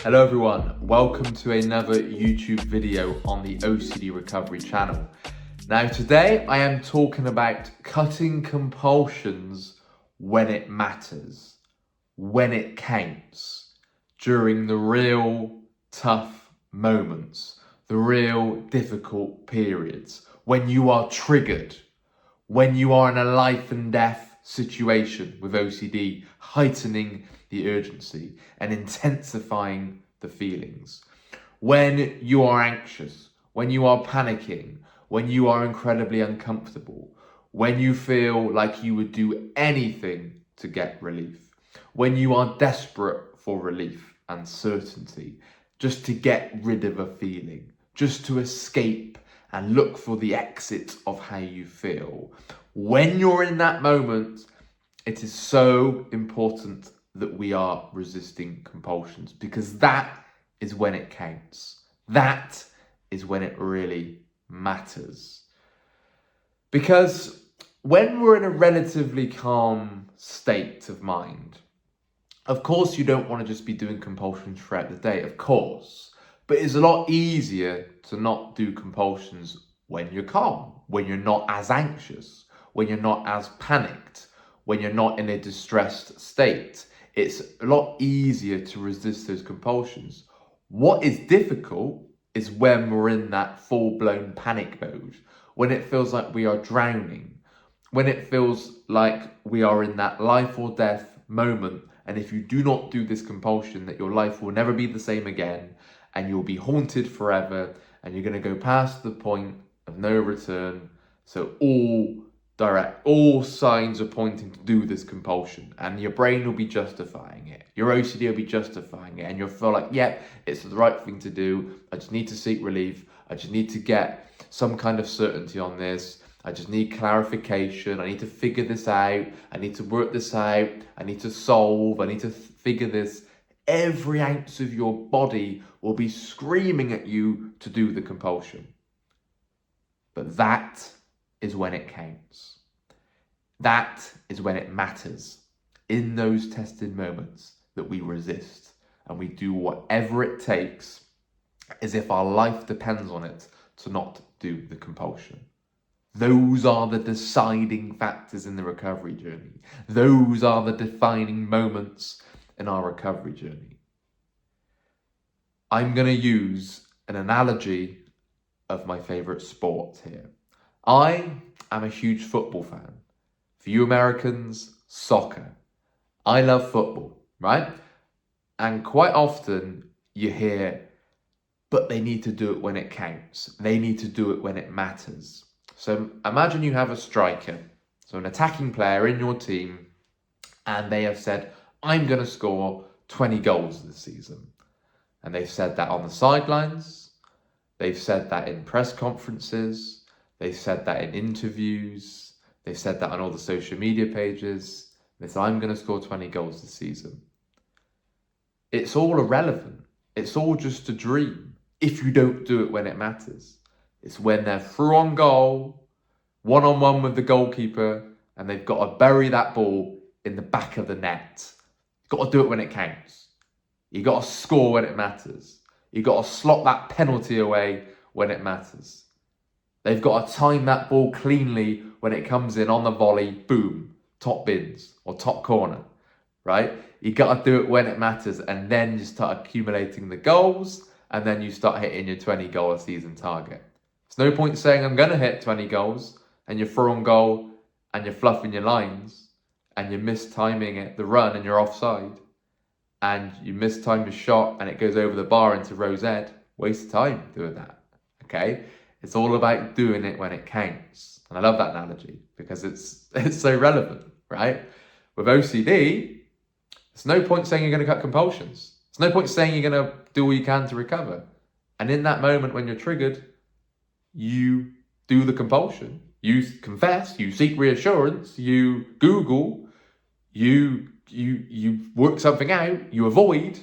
Hello everyone, welcome to another YouTube video on the OCD Recovery channel. Now today I am talking about cutting compulsions when it matters, when it counts, during the real tough moments, the real difficult periods, when you are triggered, when you are in a life and death situation with OCD, heightening the urgency and intensifying the feelings. When you are anxious, when you are panicking, when you are incredibly uncomfortable, when you feel like you would do anything to get relief, when you are desperate for relief and certainty, just to get rid of a feeling, just to escape and look for the exit of how you feel. When you're in that moment, it is so important that we are resisting compulsions, because that is when it counts. That is when it really matters. Because when we're in a relatively calm state of mind, of course you don't want to just be doing compulsions throughout the day, of course. But it's a lot easier to not do compulsions when you're calm, when you're not as anxious, when you're not as panicked, when you're not in a distressed state. It's a lot easier to resist those compulsions. What is difficult is when we're in that full-blown panic mode, when it feels like we are drowning, when it feels like we are in that life or death moment, and if you do not do this compulsion, that your life will never be the same again, and you'll be haunted forever, and you're going to go past the point of no return. So all signs are pointing to do this compulsion, and your brain will be justifying it. Your OCD will be justifying it, and you'll feel like, yep, it's the right thing to do. I just need to seek relief. I just need to get some kind of certainty on this. I just need clarification. I need to figure this out. I need to work this out. I need to solve. I need to figure this. Every ounce of your body will be screaming at you to do the compulsion. But that is when it counts. That is when it matters. In those tested moments that we resist and we do whatever it takes, as if our life depends on it, to not do the compulsion. Those are the deciding factors in the recovery journey. Those are the defining moments in our recovery journey. I'm going to use an analogy of my favorite sport here. I am a huge football fan. For you Americans, soccer. I love football, right? And quite often you hear, but they need to do it when it counts. They need to do it when it matters. So imagine you have a striker, so an attacking player in your team, and they have said, I'm going to score 20 goals this season. And they've said that on the sidelines. They've said that in press conferences. They've said that in interviews. They've said that on all the social media pages. They say, I'm going to score 20 goals this season. It's all irrelevant. It's all just a dream if you don't do it when it matters. It's when they're through on goal, one-on-one with the goalkeeper, and they've got to bury that ball in the back of the net. You've got to do it when it counts. You've got to score when it matters. You've got to slot that penalty away when it matters. They've got to time that ball cleanly when it comes in on the volley, boom, top bins or top corner, right? You got to do it when it matters, and then you start accumulating the goals, and then you start hitting your 20 goal a season target. There's no point saying I'm going to hit 20 goals and you're through on goal and you're fluffing your lines and you're mistiming it, the run, and you're offside, and you mistime your shot and it goes over the bar into rosette. Waste of time doing that, okay? It's all about doing it when it counts. And I love that analogy because it's so relevant, right? With OCD, there's no point saying you're going to cut compulsions. There's no point saying you're going to do all you can to recover. And in that moment when you're triggered, you do the compulsion. You confess, you seek reassurance, you Google, you work something out, you avoid,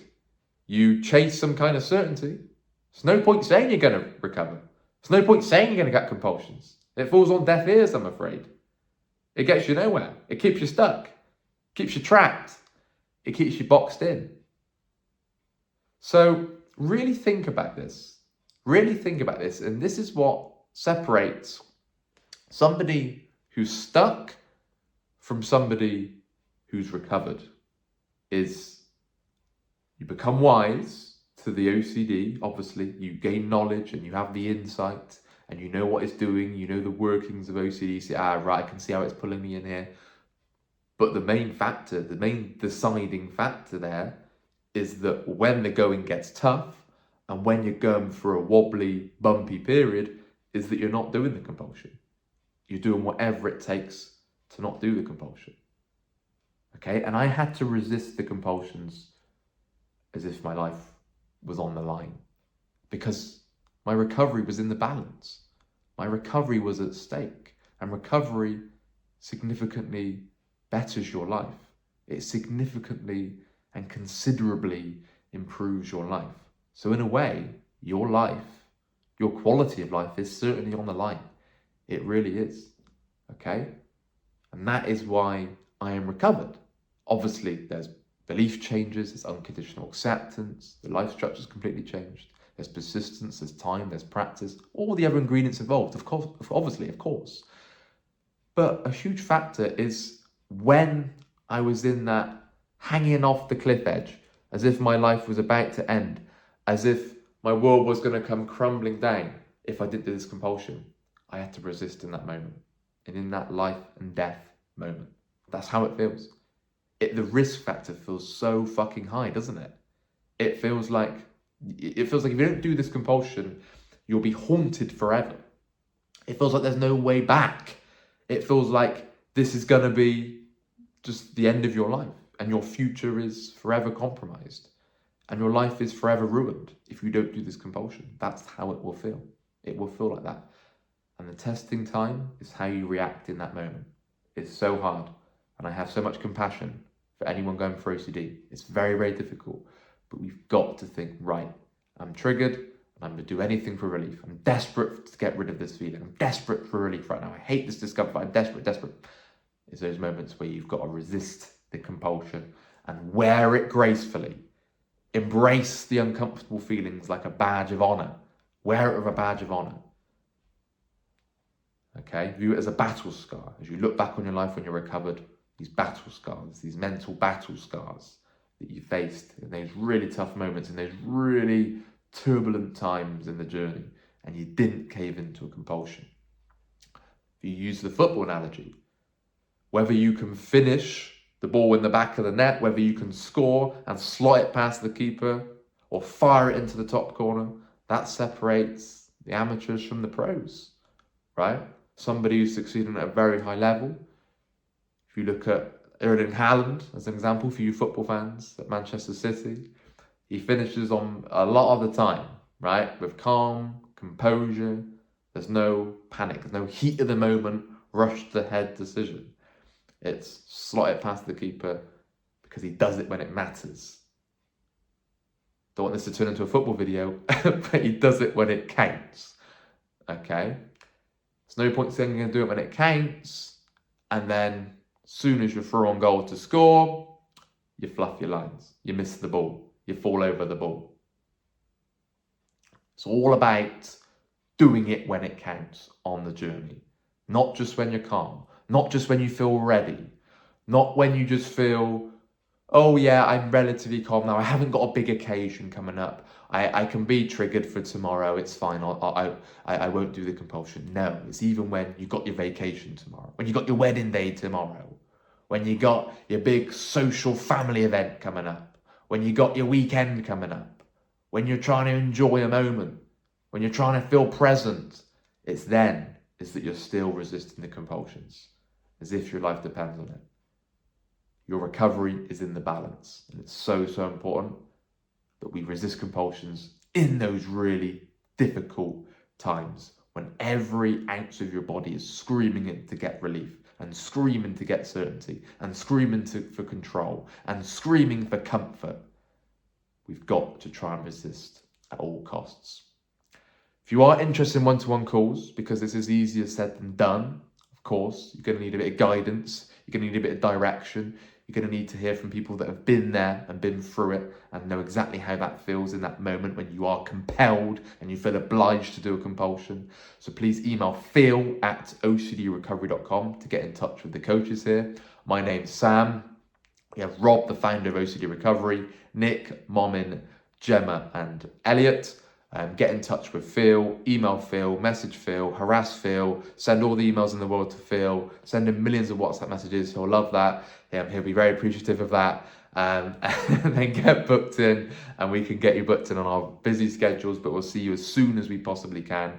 you chase some kind of certainty. There's no point saying you're going to recover. There's no point saying you're going to cut compulsions. It falls on deaf ears, I'm afraid. It gets you nowhere. It keeps you stuck. It keeps you trapped. It keeps you boxed in. So really think about this. Really think about this. And this is what separates somebody who's stuck from somebody who's recovered. Is you become wise to the OCD. Obviously, you gain knowledge and you have the insight and you know what it's doing. You know the workings of OCD. You say, right, I can see how it's pulling me in here. But the main factor, the main deciding factor there is that when the going gets tough and when you're going through a wobbly, bumpy period, is that you're not doing the compulsion. You're doing whatever it takes to not do the compulsion. Okay, and I had to resist the compulsions as if my life was on the line because my recovery was in the balance. My recovery was at stake, and recovery significantly betters your life. It significantly and considerably improves your life. So in a way, your life, your quality of life is certainly on the line. It really is. Okay? And that is why I am recovered. Obviously, there's belief changes, there's unconditional acceptance, the life structure's completely changed, there's persistence, there's time, there's practice, all the other ingredients involved, of course, obviously, of course. But a huge factor is when I was in that hanging off the cliff edge, as if my life was about to end, as if my world was going to come crumbling down if I didn't do this compulsion, I had to resist in that moment. And in that life and death moment. That's how it feels. The risk factor feels so fucking high, doesn't it? It feels like if you don't do this compulsion, you'll be haunted forever. It feels like there's no way back. It feels like this is going to be just the end of your life and your future is forever compromised and your life is forever ruined if you don't do this compulsion. That's how it will feel. It will feel like that. And the testing time is how you react in that moment. It's so hard. And I have so much compassion for anyone going through OCD. It's very, very difficult. But we've got to think, right, I'm triggered and I'm going to do anything for relief. I'm desperate to get rid of this feeling. I'm desperate for relief right now. I hate this discomfort. I'm desperate. It's those moments where you've got to resist the compulsion and wear it gracefully. Embrace the uncomfortable feelings like a badge of honor. Wear it with a badge of honor. Okay, view it as a battle scar. As you look back on your life when you're recovered, these battle scars, these mental battle scars that you faced in those really tough moments, in those really turbulent times in the journey, and you didn't cave into a compulsion. If you use the football analogy, whether you can finish the ball in the back of the net, whether you can score and slot it past the keeper or fire it into the top corner, that separates the amateurs from the pros, right? Somebody who's succeeding at a very high level. If you look at Erling Haaland as an example for you football fans at Manchester City, he finishes on a lot of the time, right? With calm, composure. There's no panic. There's no heat of the moment, rush to the head decision. It's slot it past the keeper because he does it when it matters. Don't want this to turn into a football video, but he does it when it counts. Okay? There's no point saying you're going to do it when it counts, and then as soon as you're through on goal to score, you fluff your lines, you miss the ball, you fall over the ball. It's all about doing it when it counts on the journey, not just when you're calm, not just when you feel ready, not when you just feel, oh yeah, I'm relatively calm now, I haven't got a big occasion coming up, I can be triggered for tomorrow, it's fine, I won't do the compulsion. No, it's even when you got your vacation tomorrow, when you got your wedding day tomorrow, when you got your big social family event coming up, when you got your weekend coming up, when you're trying to enjoy a moment, when you're trying to feel present, it's then is that you're still resisting the compulsions, as if your life depends on it. Your recovery is in the balance, and it's so, so important that we resist compulsions in those really difficult times when every ounce of your body is screaming in to get relief and screaming to get certainty and screaming for control and screaming for comfort. We've got to try and resist at all costs. If you are interested in one-to-one calls, because this is easier said than done, of course, you're going to need a bit of guidance, you're going to need a bit of direction, You're going to need to hear from people that have been there and been through it and know exactly how that feels in that moment when you are compelled and you feel obliged to do a compulsion. So please email phil@ocdrecovery.com to get in touch with the coaches here. My name's Sam. We have Rob, the founder of OCD Recovery, Nick, Momin, Gemma and Elliot. Get in touch with Phil, email Phil, message Phil, harass Phil, send all the emails in the world to Phil, send him millions of WhatsApp messages. He'll love that. He'll be very appreciative of that. And then get booked in, and we can get you booked in on our busy schedules, but we'll see you as soon as we possibly can,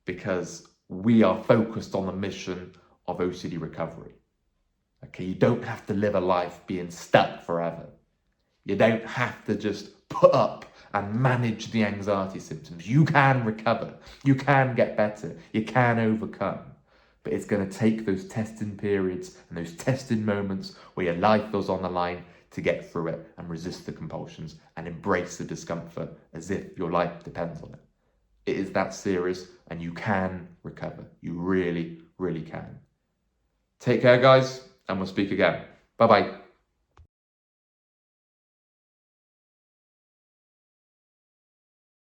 because we are focused on the mission of OCD recovery. Okay, you don't have to live a life being stuck forever. You don't have to just put up and manage the anxiety symptoms. You can recover. You can get better. You can overcome. But it's going to take those testing periods and those testing moments where your life feels on the line to get through it and resist the compulsions and embrace the discomfort as if your life depends on it. It is that serious, and you can recover. You really, really can. Take care, guys, and we'll speak again. Bye-bye.